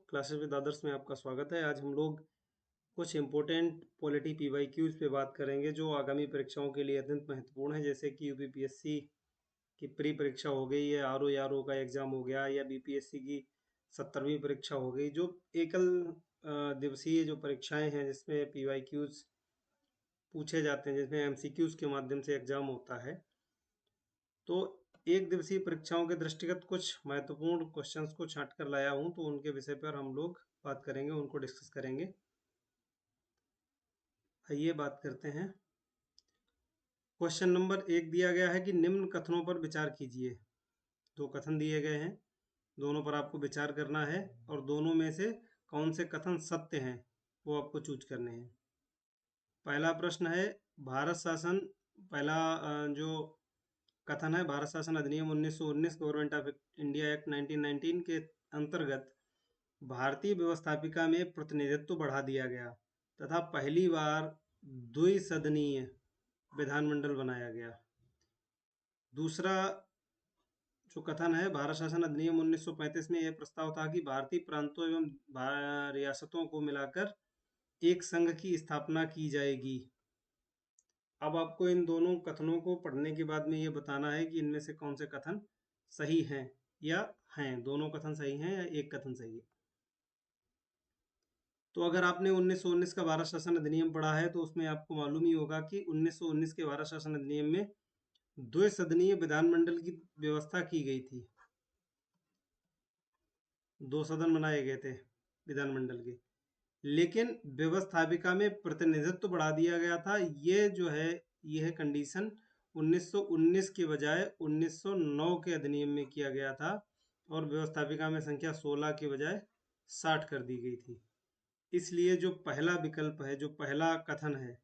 Classes with आदर्श में आपका स्वागत है। आज हम लोग कुछ इम्पोर्टेंट पॉलिटी PYQs पे बात करेंगे जो आगामी परीक्षाओं के लिए अत्यंत महत्वपूर्ण है, जैसे कि UPPSC की प्री परीक्षा हो गई है, RO का एग्ज़ाम हो गया, या BPSC की 70वीं परीक्षा हो गई। जो एकल दिवसीय जो परीक्षाएं हैं जिसमें PYQs पूछे जाते हैं, जिसमें MCQs के माध्यम से एग्ज़ाम होता है, तो एक दिवसीय परीक्षाओं के दृष्टिगत कुछ महत्वपूर्ण क्वेश्चंस को छांट कर लाया हूं, तो उनके विषय पर हम लोग बात करेंगे, उनको डिस्कस करेंगे। आइए बात करते हैं। क्वेश्चन नंबर 1 दिया गया है कि निम्न कथनों पर विचार कीजिए। दो कथन दिए गए हैं, दोनों पर आपको विचार करना है और दोनों में से कौन से कथन सत्य हैं वो आपको चूज करने हैं। पहला प्रश्न है भारत शासन, पहला जो कथन है, भारत शासन अधिनियम 1919 गवर्नमेंट ऑफ इंडिया एक्ट 1919 के अंतर्गत भारतीय व्यवस्थापिका में प्रतिनिधित्व बढ़ा दिया गया तथा पहली बार द्विसदनीय विधानमंडल बनाया गया। दूसरा जो कथन है, भारत शासन अधिनियम 1935 में यह प्रस्ताव था कि भारतीय प्रांतों एवं रियासतों को मिलाकर एक संघ की स्थापना की जाएगी। अब आपको इन दोनों कथनों को पढ़ने के बाद में ये बताना है कि इनमें से कौन से कथन सही हैं या हैं, दोनों कथन सही हैं या एक कथन सही है। तो अगर आपने 1919 का भारत शासन अधिनियम पढ़ा है तो उसमें आपको मालूम ही होगा कि 1919 के भारत शासन अधिनियम में द्विसदनीय विधानमंडल की व्यवस्था की गई थी। दो सदन बनाए गए थे विधानमंडल के, लेकिन व्यवस्थापिका में प्रतिनिधित्व बढ़ा दिया गया था। ये जो है, यह कंडीशन 1919 के बजाय 1909 के अधिनियम में किया गया था और व्यवस्थापिका में संख्या 16 के बजाय 60 कर दी गई थी। इसलिए जो पहला विकल्प है, जो पहला कथन है,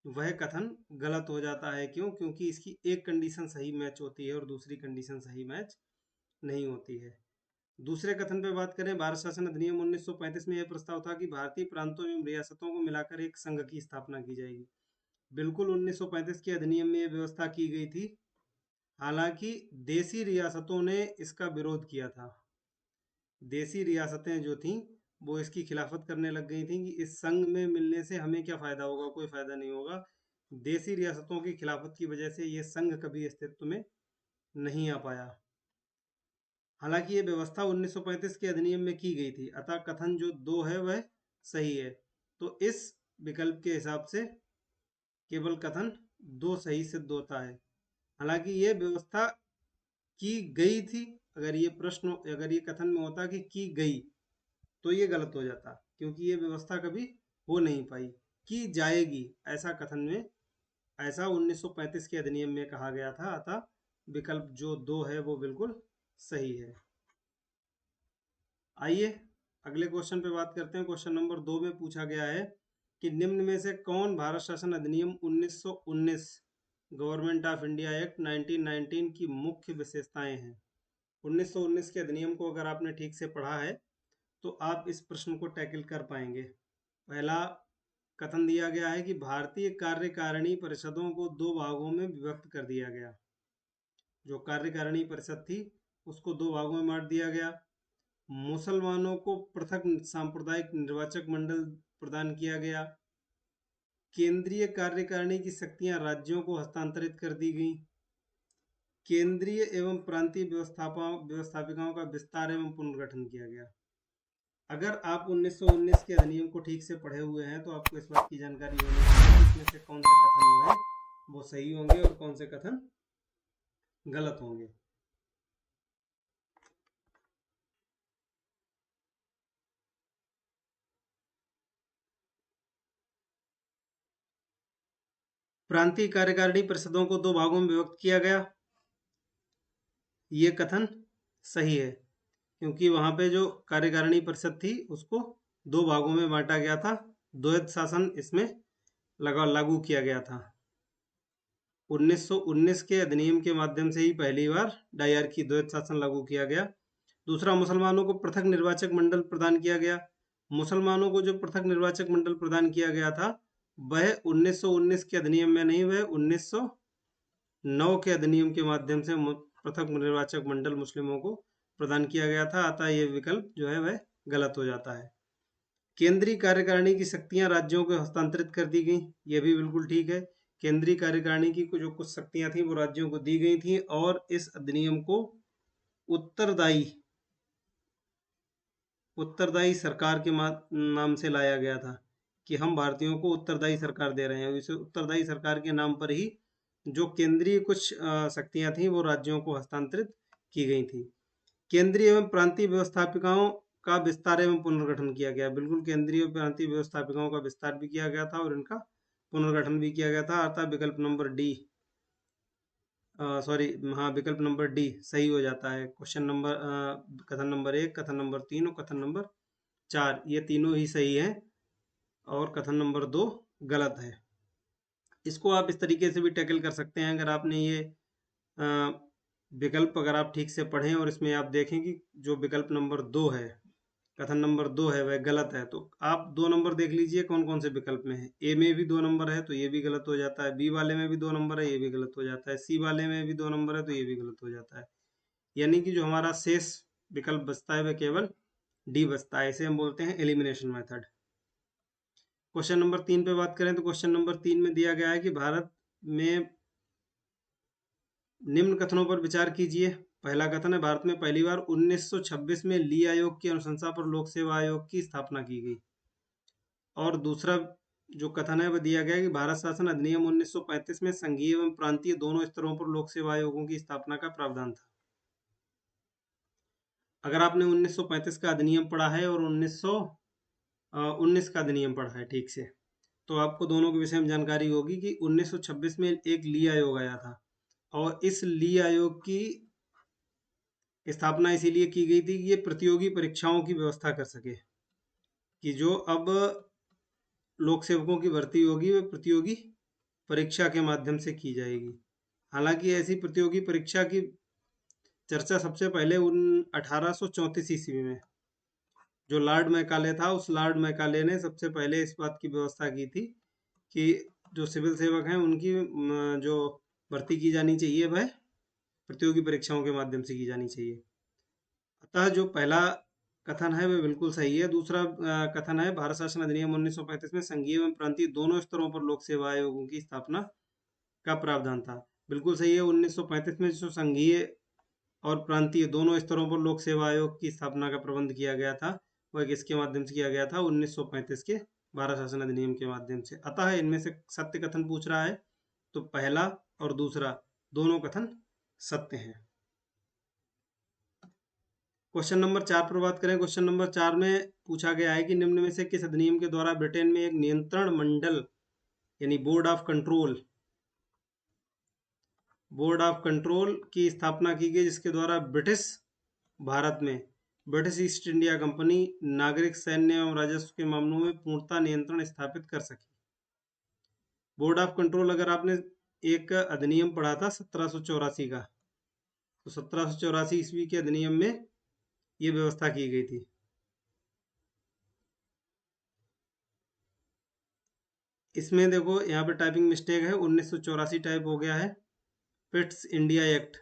वह कथन गलत हो जाता है। क्यों? क्योंकि इसकी एक कंडीशन सही मैच होती है और दूसरी कंडीशन सही मैच नहीं होती है। दूसरे कथन पे बात करें, भारत शासन अधिनियम 1935 में यह प्रस्ताव था कि भारतीय प्रांतों एवं रियासतों को मिलाकर एक संघ की स्थापना की जाएगी। बिल्कुल 1935 के अधिनियम में यह व्यवस्था की गई थी, हालांकि देसी रियासतों ने इसका विरोध किया था। देसी रियासतें जो थीं वो इसकी खिलाफत करने लग गई थीं कि इस संघ में मिलने से हमें क्या फ़ायदा होगा, कोई फ़ायदा नहीं होगा। देसी रियासतों की खिलाफत की वजह से ये संघ कभी अस्तित्व में नहीं आ पाया। हालांकि ये व्यवस्था 1935 के अधिनियम में की गई थी, अतः कथन जो 2 है वह सही है। तो इस विकल्प के हिसाब से केवल कथन 2 सही सिद्ध होता है। हालांकि ये व्यवस्था की गई थी, अगर ये कथन में होता कि की गई तो ये गलत हो जाता, क्योंकि ये व्यवस्था कभी हो नहीं पाई। की जाएगी ऐसा कथन में, ऐसा 1935 के अधिनियम में कहा गया था, अतः विकल्प जो 2 है वो बिल्कुल सही है। आइए अगले क्वेश्चन पे बात करते हैं। क्वेश्चन नंबर 2 में पूछा गया है कि निम्न में से कौन भारत शासन अधिनियम 1919 गवर्नमेंट ऑफ इंडिया एक्ट 1919 की मुख्य विशेषताएं हैं। 1919 के अधिनियम को अगर आपने ठीक से पढ़ा है तो आप इस प्रश्न को टैकल कर पाएंगे। पहला कथन दिया गया है कि भारतीय कार्यकारिणी परिषदों को 2 भागों में विभक्त कर दिया गया। जो कार्यकारिणी परिषद थी उसको 2 भागों में बांट दिया गया। मुसलमानों को पृथक सांप्रदायिक निर्वाचक मंडल प्रदान किया गया। केंद्रीय कार्यकारिणी की शक्तियां राज्यों को हस्तांतरित कर दी गई। केंद्रीय एवं प्रांतीय व्यवस्थापिकाओं का विस्तार एवं पुनर्गठन किया गया। अगर आप 1919 के अधिनियम को ठीक से पढ़े हुए हैं तो आपको इस बात की जानकारी होनी चाहिए कि इसमें से कौन से कथन जो है वो सही होंगे और कौन से कथन गलत होंगे। प्रांतीय कार्यकारिणी परिषदों को 2 भागों में विभक्त किया गया, ये कथन सही है, क्योंकि वहां पे जो कार्यकारिणी परिषद थी उसको 2 भागों में बांटा गया था। द्वैध शासन इसमें लागू किया गया था। 1919 के अधिनियम के माध्यम से ही पहली बार डायरकी द्वैध शासन लागू किया गया। दूसरा, मुसलमानों को पृथक निर्वाचक मंडल प्रदान किया गया। मुसलमानों को जो पृथक निर्वाचक मंडल प्रदान किया गया था वह 1919 के अधिनियम में नहीं, वह 1909 के अधिनियम के माध्यम से पृथक निर्वाचक मंडल मुस्लिमों को प्रदान किया गया था, अतः ये विकल्प जो है वह गलत हो जाता है। केंद्रीय कार्यकारिणी की शक्तियां राज्यों को हस्तांतरित कर दी गई, ये भी बिल्कुल ठीक है। केंद्रीय कार्यकारिणी की जो कुछ शक्तियां थी वो राज्यों को दी गई थी, और इस अधिनियम को उत्तरदायी उत्तरदायी सरकार के नाम से लाया गया था, कि हम भारतीयों को उत्तरदायी सरकार दे रहे हैं। इस उत्तरदायी सरकार के नाम पर ही जो केंद्रीय कुछ शक्तियां थी वो राज्यों को हस्तांतरित की गई थी। केंद्रीय एवं प्रांतीय व्यवस्थापिकाओं का विस्तार एवं पुनर्गठन किया गया। बिल्कुल, केंद्रीय और प्रांतीय व्यवस्थापिकाओं का विस्तार भी किया गया था और इनका पुनर्गठन भी किया गया था, अर्थात विकल्प नंबर डी, सॉरी, हाँ, विकल्प नंबर डी सही हो जाता है। क्वेश्चन नंबर कथन नंबर 1, कथन नंबर 3 और कथन नंबर 4, ये तीनों ही सही हैं, और कथन नंबर 2 गलत है। इसको आप इस तरीके से भी टैकल कर सकते हैं, अगर आपने ये विकल्प अगर आप ठीक से पढ़ें और इसमें आप देखें कि जो विकल्प नंबर 2 है, कथन नंबर 2 है, वह गलत है, तो आप 2 नंबर देख लीजिए कौन कौन से विकल्प में है। ए में भी 2 नंबर है तो ये भी गलत हो जाता है, बी वाले में भी 2 नंबर है, ये भी गलत हो जाता है, सी वाले में भी 2 नंबर है तो ये भी गलत हो जाता है। यानी कि जो हमारा शेष विकल्प बचता है वह केवल डी बचता है। इसे हम बोलते हैं एलिमिनेशन मेथड। क्वेश्चन नंबर 3 पे बात करें तो क्वेश्चन नंबर 3 में दिया गया है कि भारत में निम्न कथनों पर विचार कीजिए। पहला कथन है, भारत में पहली बार 1926 में ली आयोग की अनुशंसा पर लोक सेवा आयोग की स्थापना की गई। और दूसरा जो कथन है वह दिया गया है कि भारत शासन अधिनियम 1935 में संघीय एवं प्रांतीय दोनों स्तरों पर लोक सेवा आयोगों की स्थापना का प्रावधान था। अगर आपने 1935 का अधिनियम पढ़ा है और 1919 का अधिनियम पढ़ा है ठीक से, तो आपको दोनों के विषय में जानकारी होगी कि 1926 में एक ली आयोग आया था, और इस ली आयोग की स्थापना इसीलिए की गई थी कि ये प्रतियोगी परीक्षाओं की व्यवस्था कर सके, कि जो अब लोक सेवकों की भर्ती होगी वह प्रतियोगी परीक्षा के माध्यम से की जाएगी। हालांकि ऐसी प्रतियोगी परीक्षा की चर्चा सबसे पहले 1834 ईस्वी में जो लॉर्ड मैकाले था, उस लॉर्ड मैकाले ने सबसे पहले इस बात की व्यवस्था की थी कि जो सिविल सेवक हैं उनकी जो भर्ती की जानी चाहिए वह प्रतियोगी परीक्षाओं के माध्यम से की जानी चाहिए। अतः जो पहला कथन है वह बिल्कुल सही है। दूसरा कथन है, भारत शासन अधिनियम 1935 में संघीय एवं प्रांतीय दोनों स्तरों पर लोक सेवा आयोगों की स्थापना का प्रावधान था। बिल्कुल सही है। 1935 में जो संघीय और प्रांतीय दोनों स्तरों पर लोक सेवा आयोग की स्थापना का प्रबंध किया गया था, वह किसके माध्यम से किया गया था? 1935 के भारत शासन अधिनियम के माध्यम से। अतः इनमें से सत्य कथन पूछ रहा है तो पहला और दूसरा दोनों कथन सत्य हैं। क्वेश्चन नंबर 4 पर बात करें। क्वेश्चन नंबर 4 में पूछा गया है कि निम्न में से किस अधिनियम के द्वारा ब्रिटेन में एक नियंत्रण मंडल यानी बोर्ड ऑफ कंट्रोल की स्थापना की गई, जिसके द्वारा भारत में ब्रिटिश ईस्ट इंडिया कंपनी नागरिक, सैन्य एवं राजस्व के मामलों में पूर्णतः नियंत्रण स्थापित कर सकी। बोर्ड ऑफ कंट्रोल, अगर आपने एक अधिनियम पढ़ा था 1784 का, तो 1784 ईस्वी के अधिनियम में ये व्यवस्था की गई थी। इसमें देखो यहाँ पे टाइपिंग मिस्टेक है, 1984 टाइप हो गया है, पिट्स इंडिया एक्ट,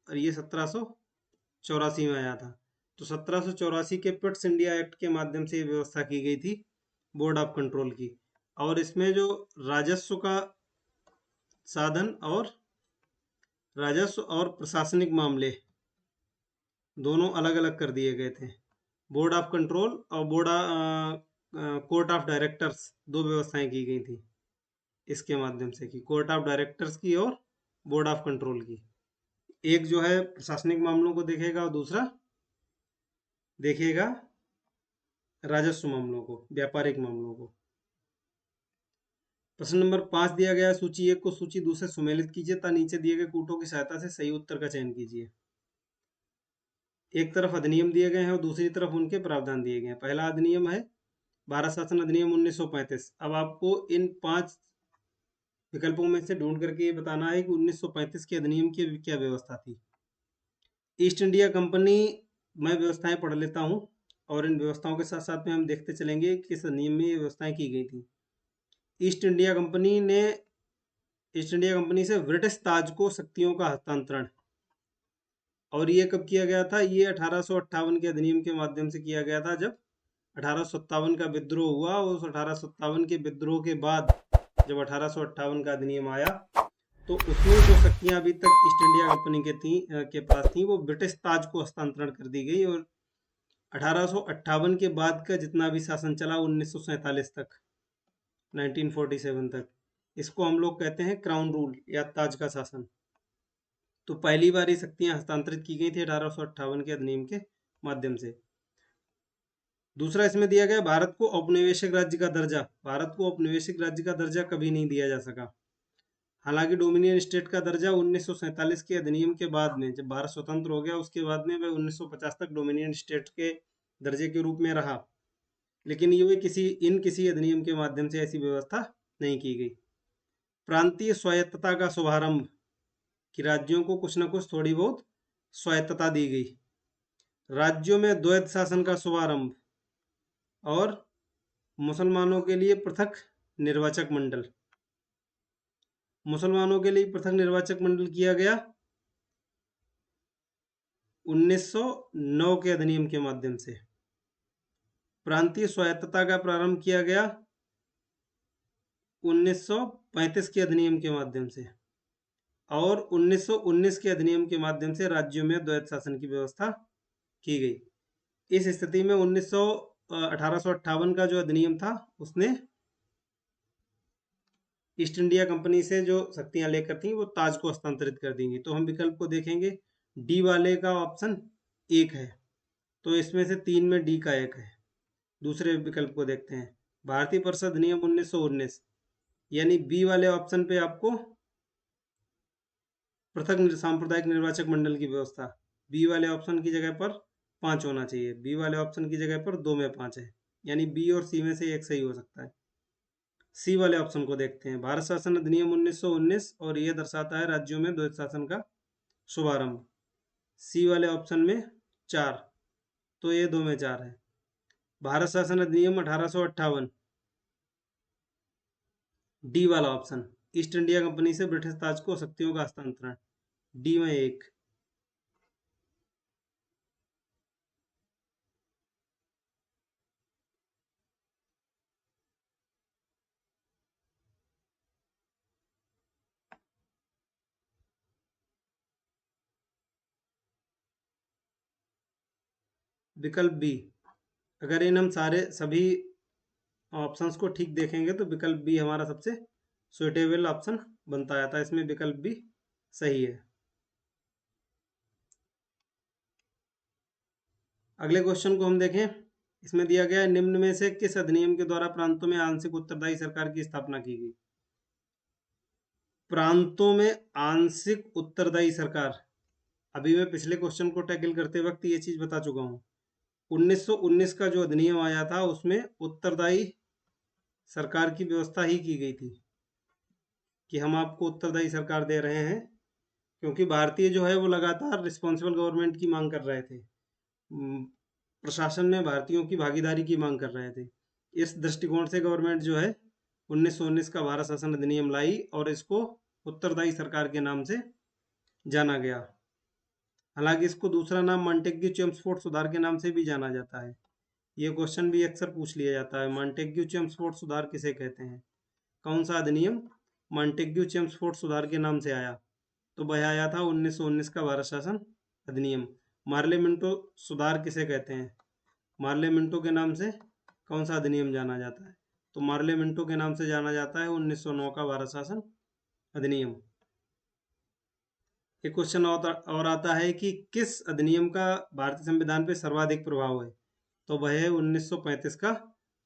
और ये 1784 में आया था। तो 1784 के पिट्स इंडिया एक्ट के माध्यम से ये व्यवस्था की गई थी बोर्ड ऑफ कंट्रोल की। और इसमें जो राजस्व का साधन और राजस्व और प्रशासनिक मामले दोनों अलग अलग कर दिए गए थे। बोर्ड ऑफ कंट्रोल और कोर्ट ऑफ डायरेक्टर्स, दो व्यवस्थाएं की गई थी इसके माध्यम से, कि कोर्ट ऑफ डायरेक्टर्स की और बोर्ड ऑफ कंट्रोल की। एक जो है प्रशासनिक मामलों को देखेगा और दूसरा देखेगा राजस्व मामलों को, व्यापारिक मामलों को। प्रश्न नंबर 5 दिया गया है, सूची 1 को सूची 2 से सुमेलित कीजिए तथा नीचे दिए गए कूटों की सहायता से सही उत्तर का चयन कीजिए। एक तरफ अधिनियम दिए गए हैं और दूसरी तरफ उनके प्रावधान दिए गए हैं। पहला अधिनियम है भारत शासन अधिनियम 1935। अब आपको इन 5 विकल्पों में से ढूंढ करके ये बताना है कि 1935 के अधिनियम की क्या व्यवस्था थी। ईस्ट इंडिया कंपनी, मैं व्यवस्थाएं पढ़ लेता हूं और इन व्यवस्थाओं के साथ साथ में हम देखते चलेंगे कि किस अधिनियम में ये व्यवस्थाएं की गई थी। ईस्ट इंडिया कंपनी से ब्रिटिश ताज को शक्तियों का हस्तांतरण, और ये कब किया गया था? ये 1858 के अधिनियम के माध्यम से किया गया था, जब 1857 का विद्रोह हुआ, और उस 1857 के विद्रोह के बाद जब 1858 का अधिनियम आया, तो उसमें जो शक्तियां अभी तक ईस्ट इंडिया कंपनी के पास थी, वो ब्रिटिश ताज को हस्तांतरण कर दी गई। और 1858 के बाद का जितना भी शासन चला 1947 तक, 1947 तक, इसको हम लोग कहते हैं क्राउन रूल या ताज का शासन। तो पहली बार ये शक्तियां हस्तांतरित की गई थी 1858 के अधिनियम के माध्यम से। दूसरा इसमें दिया गया भारत को औपनिवेशिक राज्य का दर्जा। भारत को औपनिवेशिक राज्य का दर्जा कभी नहीं दिया जा सका। हालांकि डोमिनियन स्टेट का दर्जा 1947 के अधिनियम के बाद में, जब भारत स्वतंत्र हो गया उसके बाद में, वह 1950 तक डोमिनियन स्टेट के दर्जे के रूप में रहा, लेकिन ये किसी अधिनियम के माध्यम से ऐसी व्यवस्था नहीं की गई। प्रांतीय स्वायत्तता का शुभारंभ, कि राज्यों को कुछ न कुछ थोड़ी बहुत स्वायत्तता दी गई। राज्यों में द्वैध शासन का शुभारंभ, और मुसलमानों के लिए पृथक निर्वाचक मंडल। मुसलमानों के लिए पृथक निर्वाचक मंडल किया गया 1909 के अधिनियम के माध्यम से। प्रांतीय स्वायत्तता का प्रारंभ किया गया 1935 के अधिनियम के माध्यम से, और 1919 के अधिनियम के माध्यम से राज्यों में द्वैध शासन की व्यवस्था की गई। इस स्थिति में 1858 का जो अधिनियम था, उसने ईस्ट इंडिया कंपनी से जो शक्तियां लेकर थी वो ताज को हस्तांतरित कर देंगी। तो हम विकल्प को देखेंगे, डी वाले का ऑप्शन 1 है, तो इसमें से 3 में डी का 1 है। दूसरे विकल्प को देखते हैं, भारतीय परिषद अधिनियम 1919, यानी बी वाले ऑप्शन पे आपको पृथक सांप्रदायिक निर्वाचक मंडल की व्यवस्था। बी वाले ऑप्शन की जगह पर 5 होना चाहिए, बी वाले ऑप्शन की जगह पर 2 में 5 है, यानी बी और सी में से एक सही हो सकता है। सी वाले ऑप्शन को देखते हैं, भारत शासन अधिनियम 1919, और यह दर्शाता है राज्यों में द्वैध शासन का शुभारंभ। सी वाले ऑप्शन में 4, तो ये 2 में 4 है। भारत शासन अधिनियम 1858, डी वाला ऑप्शन, ईस्ट इंडिया कंपनी से ब्रिटिश ताज को शक्तियों का हस्तांतरण, डी में 1। विकल्प बी, अगर इन हम सभी ऑप्शंस को ठीक देखेंगे तो विकल्प बी हमारा सबसे सुइटेबल ऑप्शन बनता आता है। इसमें विकल्प बी सही है। अगले क्वेश्चन को हम देखें, इसमें दिया गया है, निम्न में से किस अधिनियम के द्वारा प्रांतों में आंशिक उत्तरदायी सरकार की स्थापना की गई। प्रांतों में आंशिक उत्तरदायी सरकार, अभी मैं पिछले क्वेश्चन को टैकल करते वक्त ये चीज बता चुका हूं। 1919 का जो अधिनियम आया था उसमें उत्तरदायी सरकार की व्यवस्था ही की गई थी, कि हम आपको उत्तरदायी सरकार दे रहे हैं, क्योंकि भारतीय जो है वो लगातार रिस्पॉन्सिबल गवर्नमेंट की मांग कर रहे थे, प्रशासन में भारतीयों की भागीदारी की मांग कर रहे थे। इस दृष्टिकोण से गवर्नमेंट जो है 1919 का भारत शासन अधिनियम लाई, और इसको उत्तरदायी सरकार के नाम से जाना गया। हालांकि इसको दूसरा नाम मॉन्टेग्यू चेम्सफोर्ड सुधार के नाम से भी जाना जाता है। ये क्वेश्चन भी अक्सर पूछ लिया जाता है, मॉन्टेग्यू चेम्सफोर्ड सुधार किसे कहते हैं। कौन सा अधिनियम मॉन्टेग्यू चेम्सफोर्ड सुधार के नाम से आया, तो वह आया था 1919 का भारत शासन अधिनियम। मार्ले मिंटो सुधार किसे कहते हैं, मार्ले मिंटो के नाम से कौन सा अधिनियम जाना जाता है, तो मार्ले मिंटो के नाम से जाना जाता है 1909 का भारत शासन अधिनियम। एक क्वेश्चन और आता है कि किस अधिनियम का भारतीय संविधान पे सर्वाधिक प्रभाव है, तो वह है 1935 का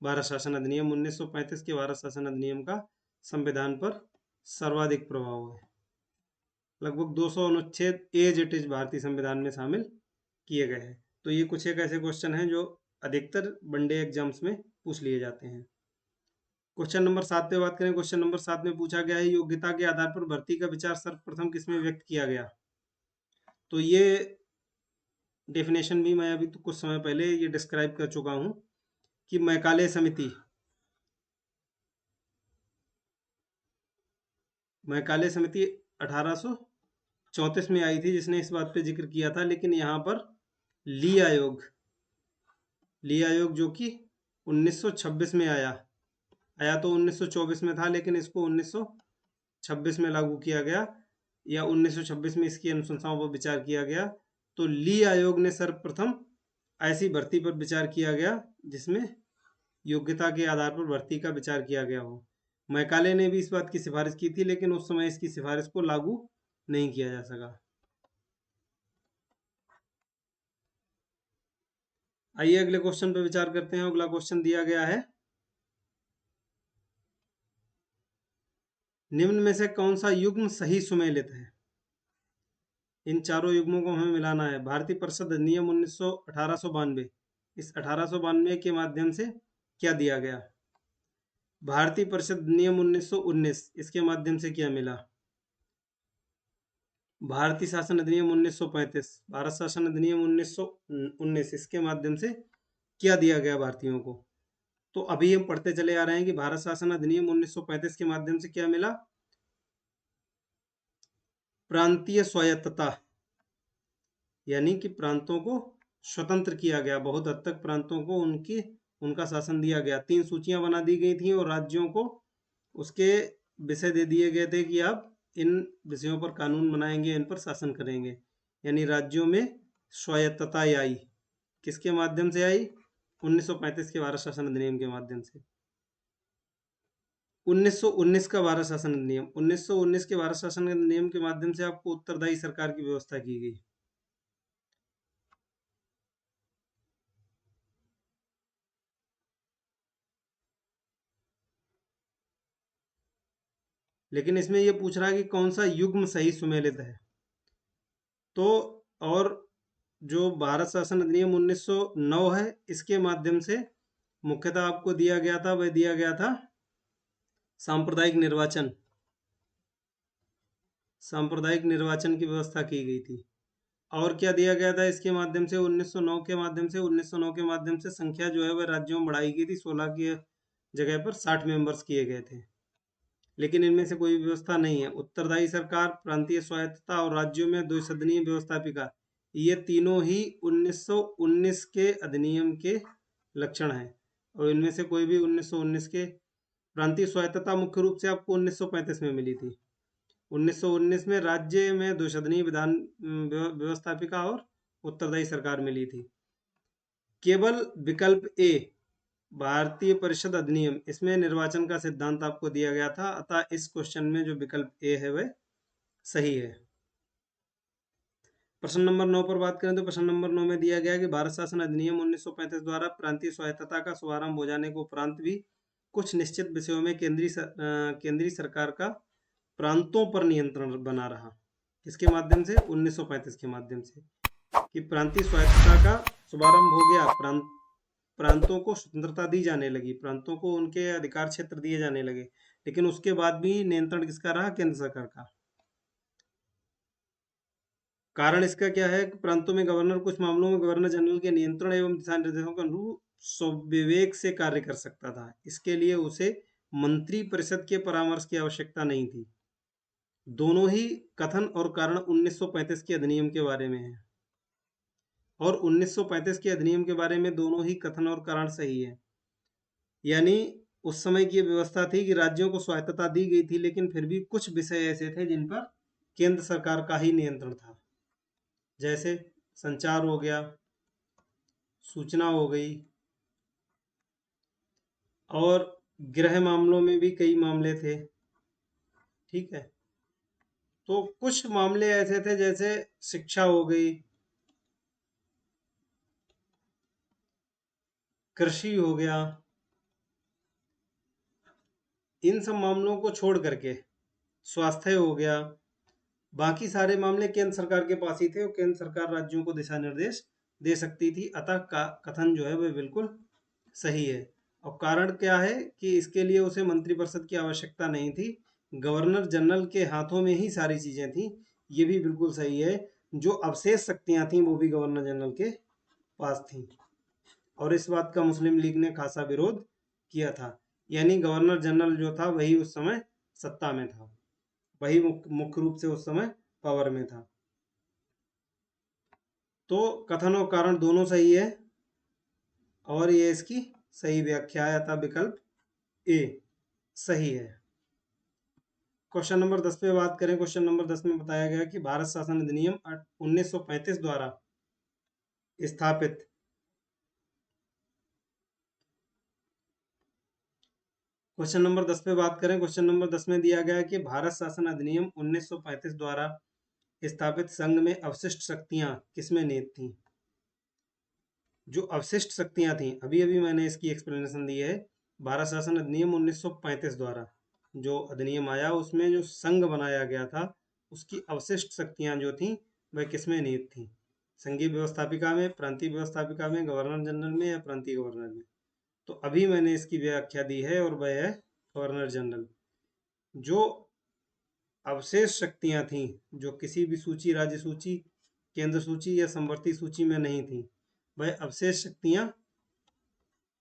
भारत शासन अधिनियम। 1935 के भारत शासन अधिनियम का संविधान पर सर्वाधिक प्रभाव है। लगभग 200 अनुच्छेद एज इट इज भारतीय संविधान में शामिल किए गए हैं। तो ये कुछ एक ऐसे क्वेश्चन हैं जो अधिकतर वनडे एग्जाम्स में पूछ लिए जाते हैं। क्वेश्चन नंबर 7 पे बात करें। क्वेश्चन नंबर 7 में पूछा गया है, योग्यता के आधार पर भर्ती का विचार सर्वप्रथम किसमें व्यक्त किया गया। तो ये डेफिनेशन भी मैं अभी तो कुछ समय पहले ये डिस्क्राइब कर चुका हूं, कि मैकाले समिति मैकाले समिति 1834 में आई थी, जिसने इस बात पे जिक्र किया था। लेकिन यहाँ पर ली आयोग जो कि 1926 में आया तो 1924 में था, लेकिन इसको 1926 में लागू किया गया, या 1926 में इसकी अनुशंसाओं पर विचार किया गया। तो ली आयोग ने सर्वप्रथम ऐसी भर्ती पर विचार किया गया जिसमें योग्यता के आधार पर भर्ती का विचार किया गया हो। मैकाले ने भी इस बात की सिफारिश की थी, लेकिन उस समय इसकी सिफारिश को लागू नहीं किया जा सका। आइए अगले क्वेश्चन पर विचार करते हैं। अगला क्वेश्चन दिया गया है, निम्न में से कौन सा युग्म सही सुमेलित है? इन चारों युग्मों को हमें मिलाना है। भारतीय परिषद अधिनियम 1892, इस 1892 के माध्यम से क्या दिया गया? भारतीय परिषद अधिनियम 1919, इसके माध्यम से क्या मिला? भारतीय शासन अधिनियम 1935, भारत शासन अधिनियम 1919, इसके माध्यम से क्या दिया गया भारतीयों को? तो अभी हम पढ़ते चले आ रहे हैं कि भारत शासन अधिनियम 1935 के माध्यम से क्या मिला? प्रांतीय स्वायत्तता, यानी कि प्रांतों को स्वतंत्र किया गया। बहुत हद तक प्रांतों को उनका शासन दिया गया। 3 सूचियां बना दी गई थी और राज्यों को उसके विषय दे दिए गए थे कि आप इन विषयों पर कानून बनाएंगे, इन पर शासन करेंगे। यानी राज्यों में स्वायत्तता आई। किसके माध्यम से आई? 1935 के भारत शासन अधिनियम के माध्यम से। 1919 का भारत शासन अधिनियम, 1919 के भारत शासन अधिनियम के माध्यम से आपको उत्तरदायी सरकार की व्यवस्था की गई। लेकिन इसमें यह पूछ रहा है कि कौन सा युग्म सही सुमेलित है। तो और जो भारत शासन अधिनियम 1909 है, इसके माध्यम से मुख्यतः आपको दिया गया था, वह दिया गया था सांप्रदायिक निर्वाचन। सांप्रदायिक निर्वाचन की व्यवस्था की गई थी। और क्या दिया गया था इसके माध्यम से? 1909 के माध्यम से, 1909 के माध्यम से संख्या जो है वह राज्यों में बढ़ाई गई थी। 16 की जगह पर 60 मेंबर्स किए गए थे। लेकिन इनमें से कोई व्यवस्था नहीं है। उत्तरदायी सरकार, प्रांतीय स्वायत्तता और राज्यों में द्विसदनीय व्यवस्थापिका, ये तीनों ही 1919 के अधिनियम के लक्षण हैं। और इनमें से कोई भी 1919 के, प्रांतीय स्वायत्तता मुख्य रूप से आपको 1935 में मिली थी। 1919 में राज्य में द्विसदनीय विधान व्यवस्थापिका और उत्तरदायी सरकार मिली थी। केवल विकल्प ए, भारतीय परिषद अधिनियम, इसमें निर्वाचन का सिद्धांत आपको दिया गया था। अतः इस क्वेश्चन में जो विकल्प ए है वह सही है। प्रश्न नंबर 9 पर बात करें तो प्रश्न नंबर 9 में दिया गया कि भारत शासन अधिनियम 1935 द्वारा प्रांतीय स्वायत्तता का शुभारंभ हो जाने के उपरांत भी कुछ निश्चित विषयों में केंद्रीय सरकार का प्रांतों पर नियंत्रण बना रहा। किसके माध्यम से? 1935 के माध्यम से, कि प्रांतीय स्वायत्तता का शुभारंभ हो गया, प्रांतों को स्वतंत्रता दी जाने लगी, प्रांतों को उनके अधिकार क्षेत्र दिए जाने लगे, लेकिन उसके बाद भी नियंत्रण किसका रहा? केंद्र सरकार का। कारण इसका क्या है? प्रांतों में गवर्नर, कुछ मामलों में गवर्नर जनरल के नियंत्रण एवं दिशा निर्देशों के अनुरूप स्वविवेक से कार्य कर सकता था। इसके लिए उसे मंत्री परिषद के परामर्श की आवश्यकता नहीं थी। दोनों ही कथन और कारण 1935 के अधिनियम के बारे में है, और 1935 के अधिनियम के बारे में दोनों ही कथन और कारण सही है। यानी उस समय की व्यवस्था थी कि राज्यों को स्वायत्तता दी गई थी, लेकिन फिर भी कुछ विषय ऐसे थे जिन पर केंद्र सरकार का ही नियंत्रण था। जैसे संचार हो गया, सूचना हो गई, और गृह मामलों में भी कई मामले थे। ठीक है, तो कुछ मामले ऐसे थे जैसे शिक्षा हो गई, कृषि हो गया। इन सब मामलों को छोड़ करके स्वास्थ्य हो गया, बाकी सारे मामले केंद्र सरकार के पास ही थे, और केंद्र सरकार राज्यों को दिशा निर्देश दे सकती थी। अतः कथन जो है वह बिल्कुल सही है। और कारण क्या है कि इसके लिए उसे मंत्रिपरिषद की आवश्यकता नहीं थी, गवर्नर जनरल के हाथों में ही सारी चीजें थी। ये भी बिल्कुल सही है। जो अवशेष शक्तियां थी वो भी गवर्नर जनरल के पास थी, और इस बात का मुस्लिम लीग ने खासा विरोध किया था। यानी गवर्नर जनरल जो था वही उस समय सत्ता में था, वही मुख्य रूप से उस समय पावर में था। तो कथन और कारण दोनों सही है, और ये इसकी सही व्याख्या है, अतः विकल्प ए सही है। क्वेश्चन नंबर 10 पे बात करें। क्वेश्चन नंबर 10 में बताया गया कि भारत शासन अधिनियम 1935 द्वारा स्थापित क्वेश्चन नंबर 10 पे बात करें। क्वेश्चन नंबर 10 में दिया गया है कि भारत शासन अधिनियम 1935 द्वारा स्थापित संघ में अवशिष्ट शक्तियां किसमें निहित थीं? जो अवशिष्ट शक्तियां थीं, अभी अभी मैंने इसकी एक्सप्लेनेशन दी है। भारत शासन अधिनियम 1935 द्वारा जो अधिनियम आया, उसमें जो संघ बनाया गया था, उसकी अवशिष्ट शक्तियां जो थीं वह किसमें निहित थीं? संघीय व्यवस्थापिका में, प्रांतीय व्यवस्थापिका में, गवर्नर जनरल में या प्रांतीय गवर्नर में? तो अभी मैंने इसकी व्याख्या दी है और वह है गवर्नर जनरल। जो अवशेष शक्तियां थीं, जो किसी भी सूची, राज्य सूची, केंद्र सूची या समवर्ती सूची में नहीं थी, वह अवशेष शक्तियां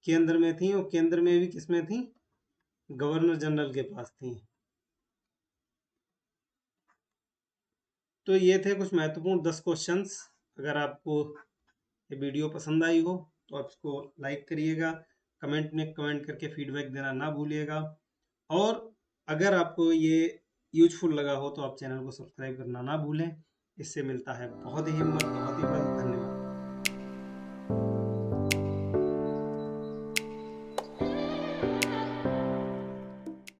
केंद्र में थी, और केंद्र में भी किसमें थी? गवर्नर जनरल के पास थी। तो ये थे कुछ महत्वपूर्ण 10 क्वेश्चंस। अगर आपको ये वीडियो पसंद आई हो तो आप इसको लाइक करिएगा, कमेंट में कमेंट करके फीडबैक देना ना भूलिएगा, और अगर आपको ये यूजफुल लगा हो तो आप चैनल को सब्सक्राइब करना ना भूलें। इससे मिलता है बहुत ही हिम्मत, बहुत ही बल। धन्यवाद।